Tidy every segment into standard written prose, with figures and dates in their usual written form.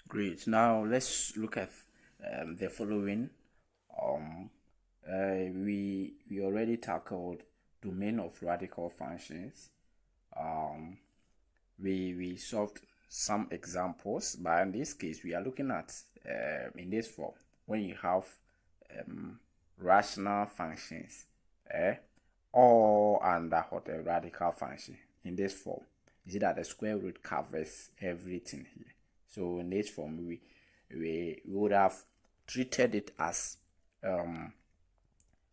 Great. Now let's look at the following. Um, we already tackled domain of radical functions. Um, we solved some examples, but in this case, we are looking at in this form when you have rational functions, all under what a radical function in this form. You see that the square root covers everything here. So in this form, we would have treated it as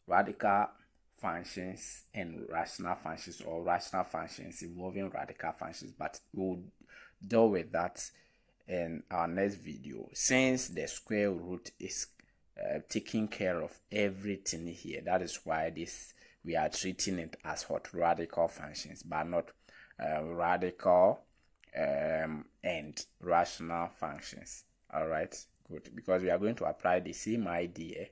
radical functions and rational functions, or rational functions involving radical functions, but we'll deal with that in our next video, since the square root is taking care of everything here. That is why we are treating it as what radical functions, but not radical and rational functions. All right, good, because we are going to apply the same idea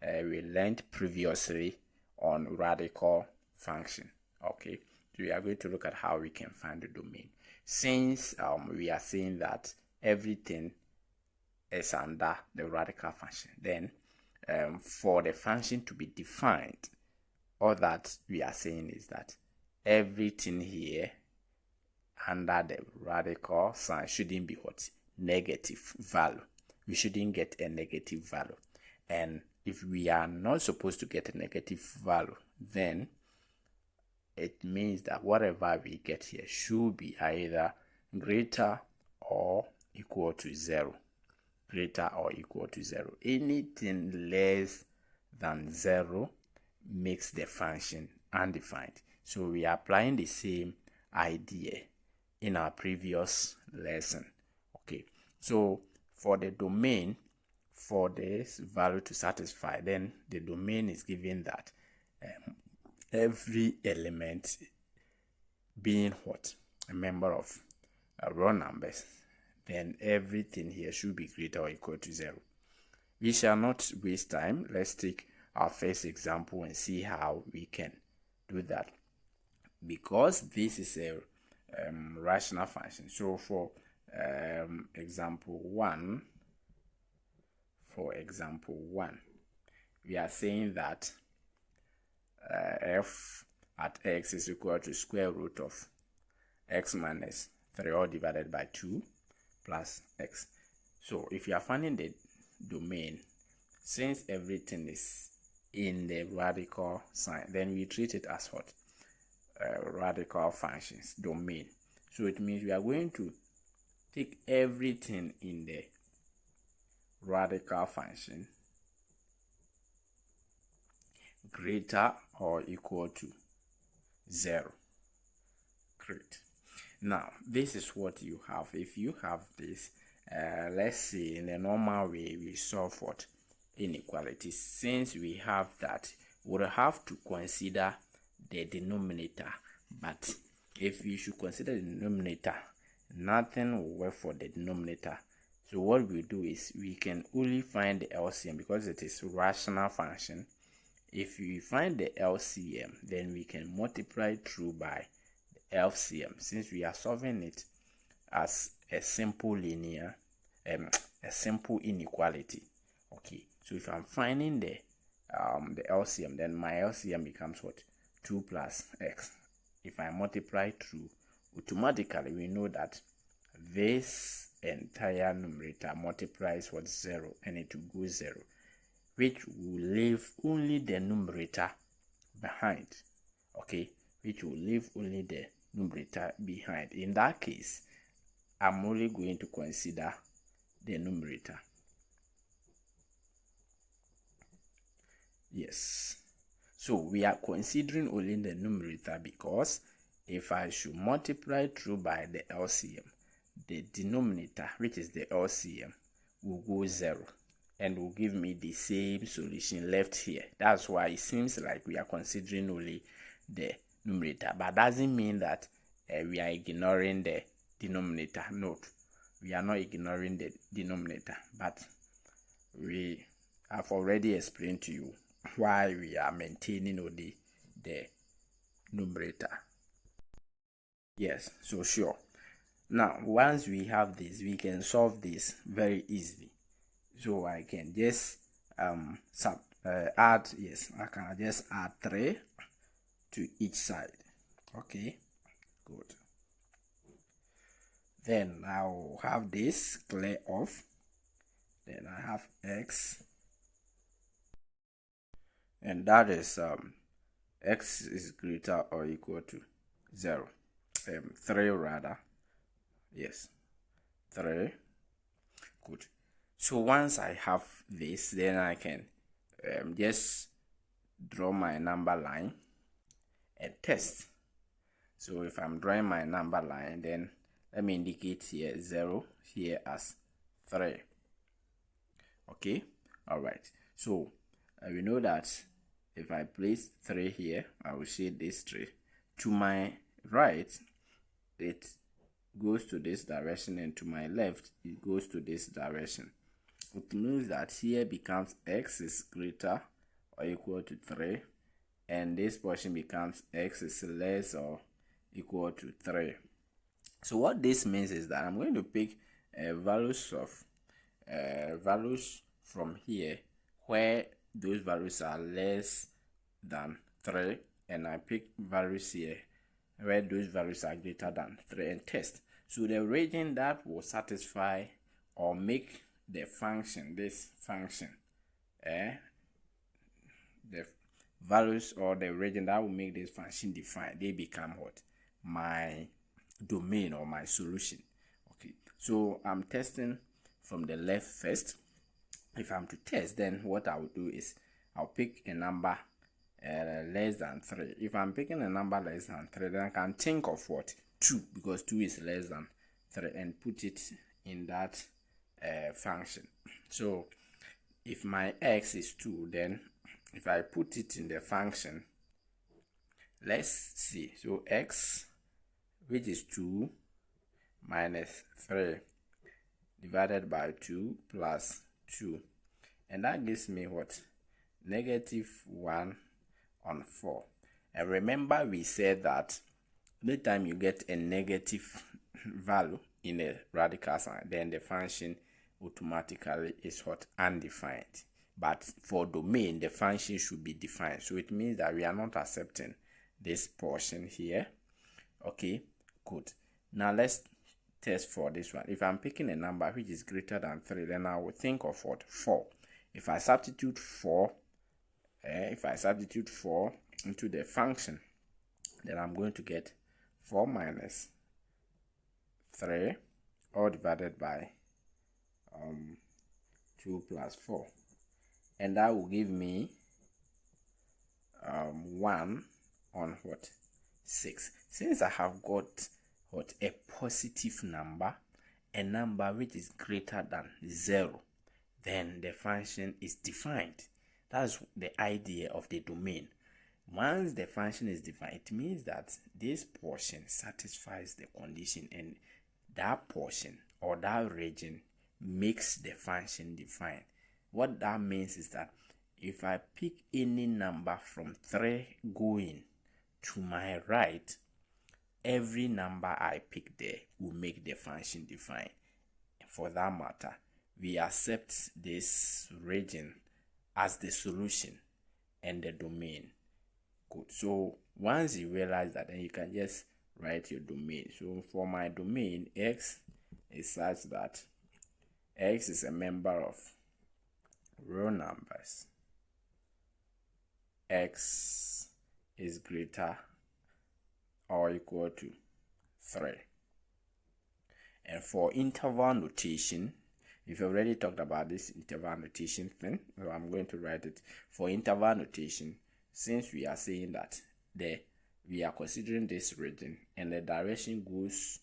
we learned previously on radical function. Okay, so we are going to look at how we can find the domain, since we are saying that everything is under the radical function. Then for the function to be defined, all that we are saying is that everything here under the radical sign shouldn't be what? Negative value. We shouldn't get a negative value. And if we are not supposed to get a negative value, then it means that whatever we get here should be either greater or equal to 0. Greater or equal to 0. Anything less than 0 makes the function undefined. So we are applying the same idea in our previous lesson. Okay, so for the domain, for this value to satisfy, then the domain is given that every element being what? A member of raw numbers, then everything here should be greater or equal to 0. We shall not waste time. Let's take our first example and see how we can do that, because this is a rational function. So for example 1, we are saying that f at x is equal to square root of x minus 3 all divided by 2 plus x. So if you are finding the domain, since everything is in the radical sign, then we treat it as what? Radical functions domain. So it means we are going to take everything in the radical function greater or equal to 0. Great. Now this is what you have. If you have this, let's see, in the normal way we solve what? Inequalities. Since we have that, we'll have to consider the denominator, but if we should consider the denominator, nothing will work for the denominator. So what we do is we can only find the LCM, because it is rational function. If we find the LCM, then we can multiply through by the LCM, since we are solving it as a simple linear, a simple inequality. Okay, so if I'm finding the LCM, then my LCM becomes what? 2 plus x. If I multiply through, automatically we know that this entire numerator multiplies what? 0, and it will go 0, which will leave only the numerator behind. Okay, which will leave only the numerator behind. In that case, I'm only going to consider the numerator. Yes, so we are considering only the numerator, because if I should multiply through by the LCM, the denominator, which is the LCM, will go 0 and will give me the same solution left here. That's why it seems like we are considering only the numerator, but doesn't mean that we are ignoring the denominator. Note, we are not ignoring the denominator, but we have already explained to you why we are maintaining only the numerator. Yes, so sure. Now once we have this, we can solve this very easily. So I can just add, yes, I can just add 3 to each side. Okay, good. Then I'll have this clear off. Then I have x, and that is x is greater or equal to 0. 3 rather. Yes, 3. Good. So once I have this, then I can just draw my number line and test. So if I'm drawing my number line, then let me indicate here 0, here as 3. Okay, all right. So we know that if I place 3 here, I will shade this 3. To my right, it goes to this direction, and to my left, it goes to this direction. It means that here becomes x is greater or equal to 3, and this portion becomes x is less or equal to 3. So what this means is that I'm going to pick values from here where those values are less than 3, and I pick values here where those values are greater than 3 and test. So the region that will satisfy or make the function, this function, the values or the region that will make this function defined, they become what? My domain or my solution. Okay, so I'm testing from the left first. If I'm to test, then what I will do is I'll pick a number less than 3. If I'm picking a number less than 3, then I can think of what? 2, because 2 is less than 3, and put it in that function. So if my x is 2, then if I put it in the function, let's see. So x, which is 2 minus 3 divided by 2 plus 2, and that gives me what? Negative 1 on 4. And remember, we said that anytime you get a negative value in a radical sign, then the function automatically is what? Undefined. But for domain, the function should be defined. So it means that we are not accepting this portion here. Okay, good. Now let's test for this one. If I'm picking a number which is greater than 3, then I will think of what? 4. If I substitute 4 into the function, then I'm going to get 4 minus 3 all divided by 2 plus 4, and that will give me 1 on what? 6. Since I have got what? A positive number, a number which is greater than 0, then the function is defined. That's the idea of the domain. Once the function is defined, it means that this portion satisfies the condition, and that portion or that region makes the function defined. What that means is that if I pick any number from 3 going to my right, every number I pick there will make the function defined. For that matter, we accept this region as the solution and the domain. Good. So once you realize that, then you can just write your domain. So for my domain, x is such that x is a member of real numbers. X is greater or equal to 3. And for interval notation, we've already talked about this interval notation thing, so I'm going to write it. For interval notation, since we are saying that we are considering this region and the direction goes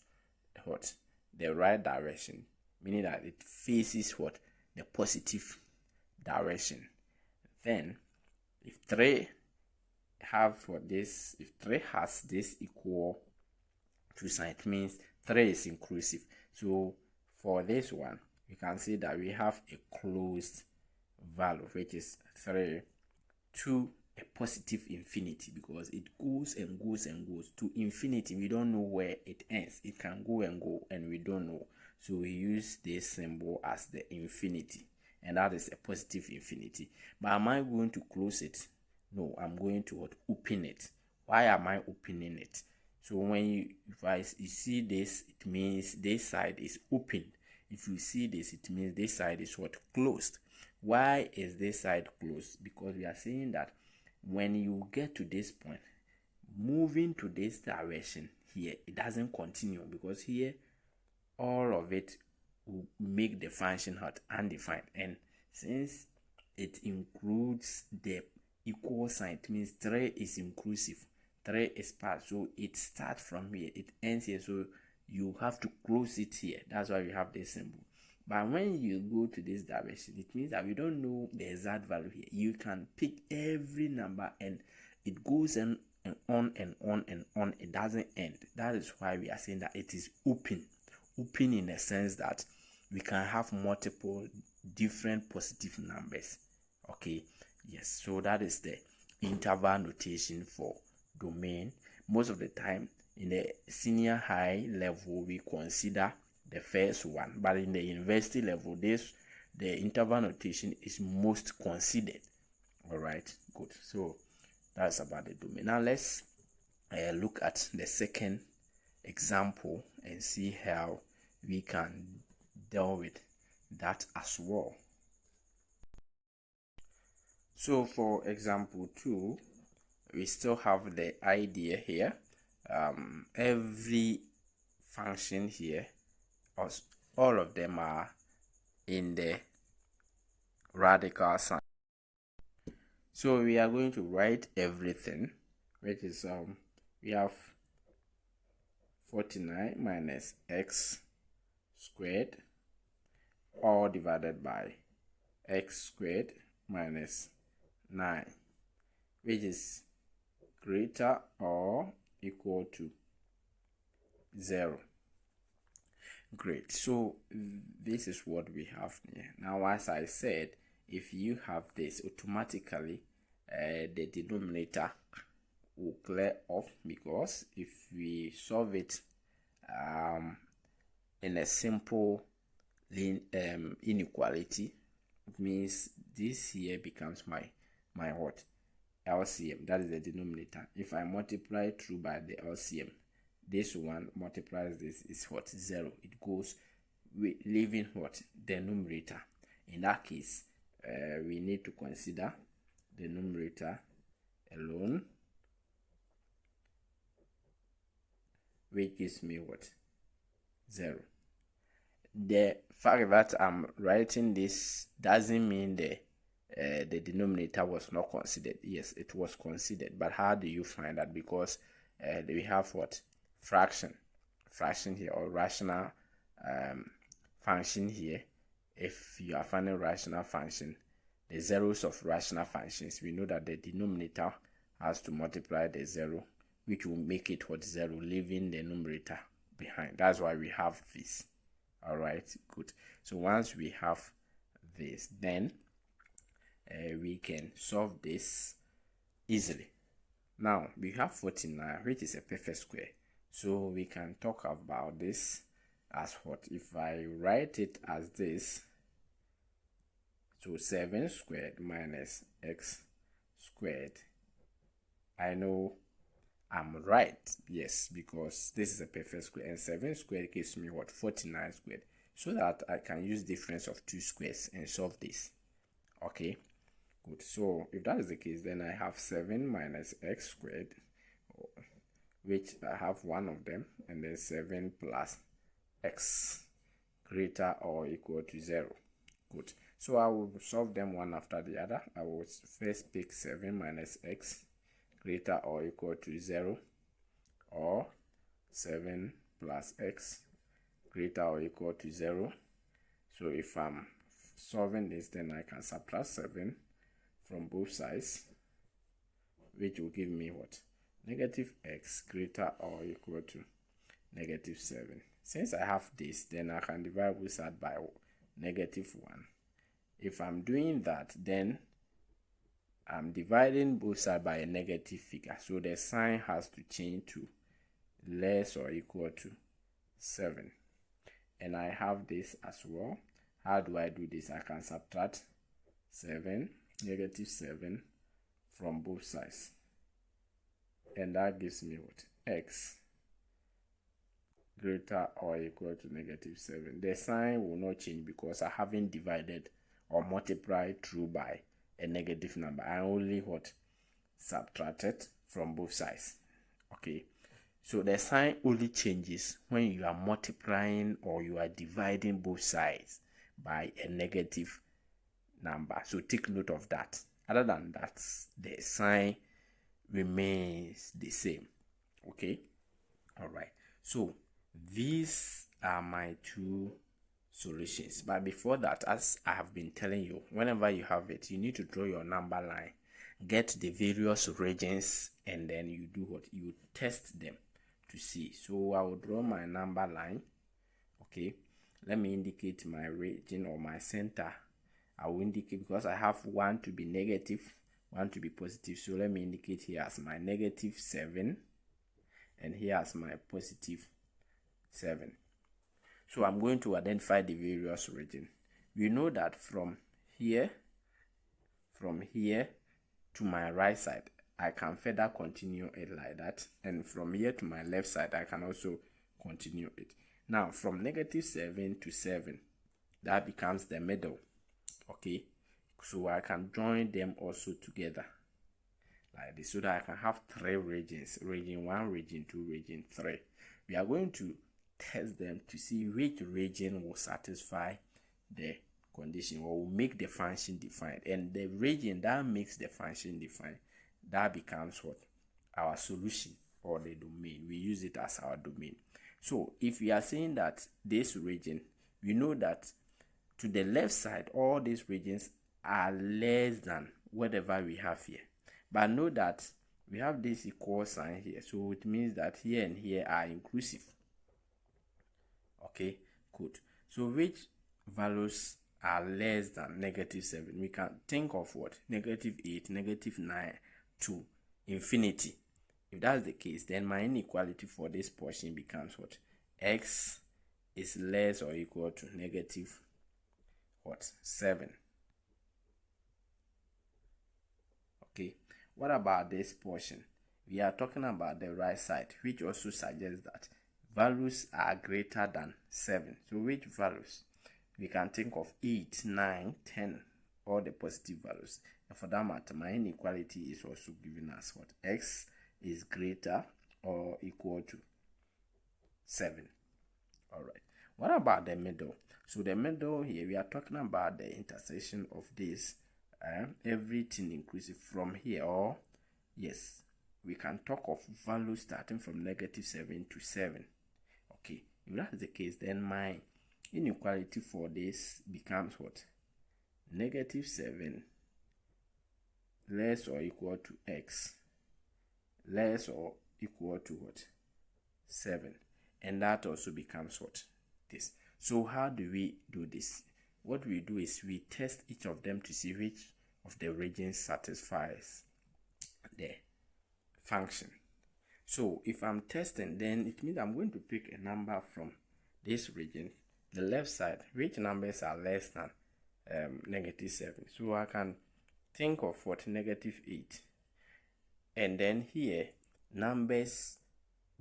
what? The right direction, meaning that it faces what? The positive direction. Then if 3 have what this, if 3 has this equal to sign, it means 3 is inclusive. So for this one, you can see that we have a closed value, which is 3. 2 a positive infinity, because it goes and goes and goes to infinity. We don't know where it ends. It can go and go and we don't know. So we use this symbol as the infinity, and that is a positive infinity. But am I going to close it? No, I'm going to open it. Why am I opening it? So when you see this, it means this side is open. If you see this, it means this side is closed. Why is this side closed? Because we are saying that when you get to this point, moving to this direction here, it doesn't continue, because here all of it will make the function undefined. And since it includes the equal sign, it means 3 is inclusive, 3 is part, so it starts from here, it ends here, so you have to close it here. That's why we have this symbol. But when you go to this direction, it means that we don't know the exact value here. You can pick every number and it goes on and on and on and on. It doesn't end. That is why we are saying that it is open. Open in the sense that we can have multiple different positive numbers. Okay, yes, so that is the interval notation for domain. Most of the time in the senior high level we consider the first one, but in the university level the interval notation is most considered. All right, good. So that's about the domain. Now let's look at the second example and see how we can deal with that as well. So for example 2, we still have the idea here. Every function here, all of them are in the radical sign. So we are going to write everything, which is we have 49 minus x squared, all divided by x squared minus 9, which is greater or equal to 0. Great. So this is what we have here. Now, as I said, if you have this, automatically the denominator will clear off, because if we solve it in a simple inequality, it means this here becomes my what? LCM. That is the denominator. If I multiply through by the LCM, this one multiplies this is what? 0. It goes with leaving what? The numerator. In that case, we need to consider the numerator alone, which gives me what? 0. The fact that I'm writing this doesn't mean the denominator was not considered. Yes, it was considered, but how do you find that? Because we have what? Fraction here, or rational function here. If you are finding rational function, the zeros of rational functions, we know that the denominator has to multiply the 0, which will make it what? 0, leaving the numerator behind. That's why we have this. All right, good. So once we have this, then we can solve this easily. Now we have 49, which is a perfect square, so we can talk about this as what? If I write it as this, so 7 squared minus x squared, I know I'm right. Yes, because this is a perfect square, and 7 squared gives me what? 49 squared, so that I can use difference of 2 squares and solve this. Okay, good. So if that is the case, then I have 7 minus x squared, which I have one of them, and then 7 plus x greater or equal to 0. Good. So I will solve them one after the other. I will first pick 7 minus x greater or equal to 0, or 7 plus x greater or equal to 0. So if I'm solving this, then I can subtract 7 from both sides, which will give me what? Negative x greater or equal to negative 7. Since I have this, then I can divide both sides by negative 1. If I'm doing that, then I'm dividing both sides by a negative figure, so the sign has to change to less or equal to 7. And I have this as well. How do I do this? I can subtract 7, negative 7 from both sides, and that gives me what? X greater or equal to negative 7. The sign will not change because I haven't divided or multiplied through by a negative number. I only what? Subtracted from both sides. Okay, so the sign only changes when you are multiplying or you are dividing both sides by a negative number. So take note of that. Other than that, the sign remains the same. Okay, all right. So these are my two solutions, but before that, as I have been telling you, whenever you have it, you need to draw your number line, get the various regions, and then you do what? You test them to see. So I will draw my number line. Okay, let me indicate my region or my center. I will indicate, because I have one to be negative, one to be positive, so let me indicate here as my negative 7 and here as my positive 7. So I'm going to identify the various region. We know that from here to my right side, I can further continue it like that, and from here to my left side, I can also continue it. Now from negative 7 to 7, that becomes the middle. Okay, so I can join them also together like this, so that I can have 3 regions: region 1, region 2, region 3. We are going to test them to see which region will satisfy the condition or will make the function defined, and the region that makes the function defined, that becomes what? Our solution or the domain. We use it as our domain. So if we are saying that this region, we know that to the left side, all these regions are less than whatever we have here. But know that we have this equal sign here, so it means that here and here are inclusive. Okay, good. So which values are less than negative 7? We can think of what? Negative 8, negative 9 to infinity. If that's the case, then my inequality for this portion becomes what? X is less or equal to negative what? 7. Okay, what about this portion? We are talking about the right side, which also suggests that values are greater than 7. So which values? We can think of 8, 9, 10, all the positive values. And for that matter, my inequality is also giving us what? X is greater or equal to 7. All right. What about the middle? So the middle here, we are talking about the intersection of this, everything inclusive from here, or yes, we can talk of values starting from negative 7 to 7. Okay, if that's the case, then my inequality for this becomes what? Negative 7 less or equal to X less or equal to what? 7. And that also becomes what? This. So how do we do this? What we do is we test each of them to see which of the regions satisfies the function. So if I'm testing, then it means I'm going to pick a number from this region, the left side, which numbers are less than negative 7. So I can think of what? Negative 8. And then here, numbers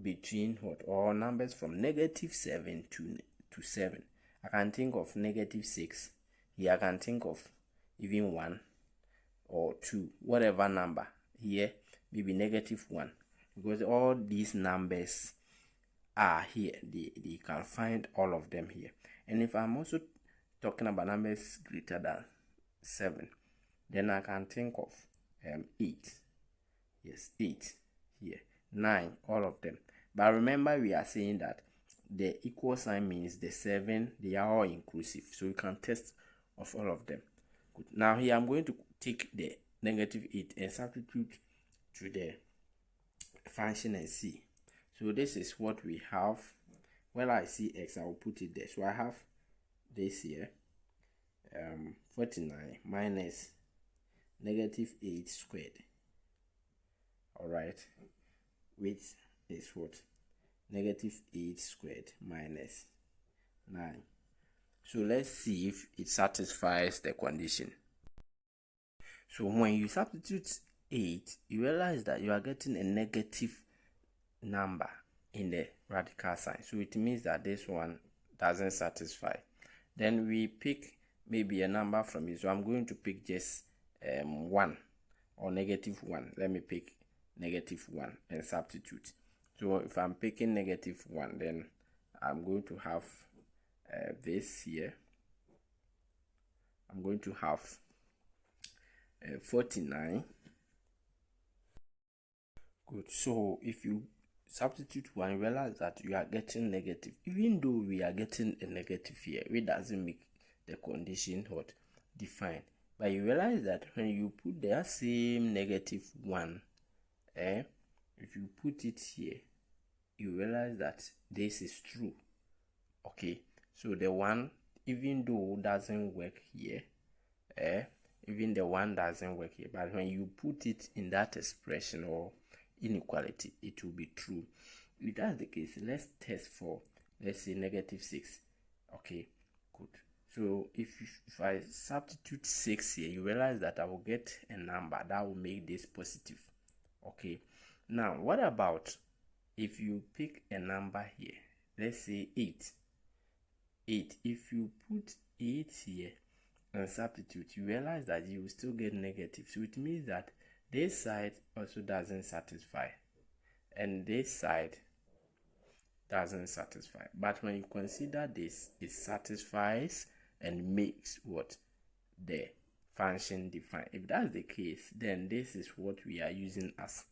between what? Or numbers from negative 7 to 7. I can think of negative 6. Here I can think of even 1 or 2, whatever number. Here, maybe negative 1. Because all these numbers are here. They can find all of them here. And if I'm also talking about numbers greater than 7, then I can think of 8. Yes, 8 here. 9, all of them. But remember, we are saying that the equal sign means the 7, they are all inclusive. So you can test of all of them. Good. Now here I'm going to take the negative 8 and substitute to the function and see. So this is what we have. When I see X, I will put it there. So I have this here, 49 minus negative 8 squared. Alright, which is what? Negative 8 squared minus 9. So let's see if it satisfies the condition. So when you substitute 8, you realize that you are getting a negative number in the radical sign. So it means that this one doesn't satisfy. Then we pick maybe a number from it. So I'm going to pick just 1 or negative 1. Let me pick negative 1 and substitute. So if I'm picking negative 1, then I'm going to have this here. I'm going to have 49. Good. So if you substitute 1, you realize that you are getting negative. Even though we are getting a negative here, it doesn't make the condition what? Defined. But you realize that when you put that same negative 1, if you put it here, you realize that this is true. Okay, so the 1, even though doesn't work here, even the 1 doesn't work here, but when you put it in that expression or inequality, it will be true. If that's the case, let's test for, let's say, negative 6. Okay, good. So if I substitute 6 here, you realize that I will get a number that will make this positive. Okay, now what about if you pick a number here? Let's say 8. If you put 8 here and substitute, you realize that you will still get negative. So it means that this side also doesn't satisfy, and this side doesn't satisfy. But when you consider this, it satisfies and makes what? The function defined. If that's the case, then this is what we are using as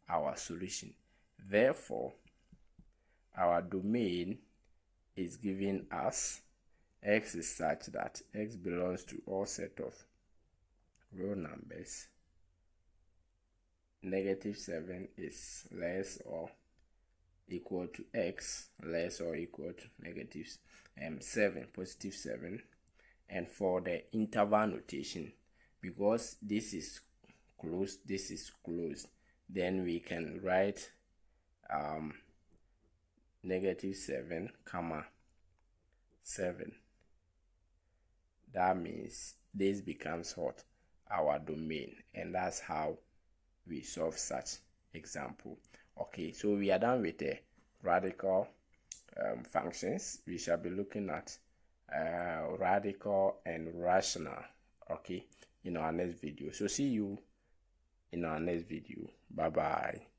our solution. Therefore, our domain is giving us x is such that x belongs to all set of real numbers. Negative 7 is less or equal to x, less or equal to negative 7, positive 7. And for the interval notation, because this is closed, this is closed, then we can write negative 7, comma 7. That means this becomes what? Our domain, and that's how we solve such example. Okay, so we are done with the radical functions. We shall be looking at radical and rational, okay, in our next video. So see you in our next video. Bye bye.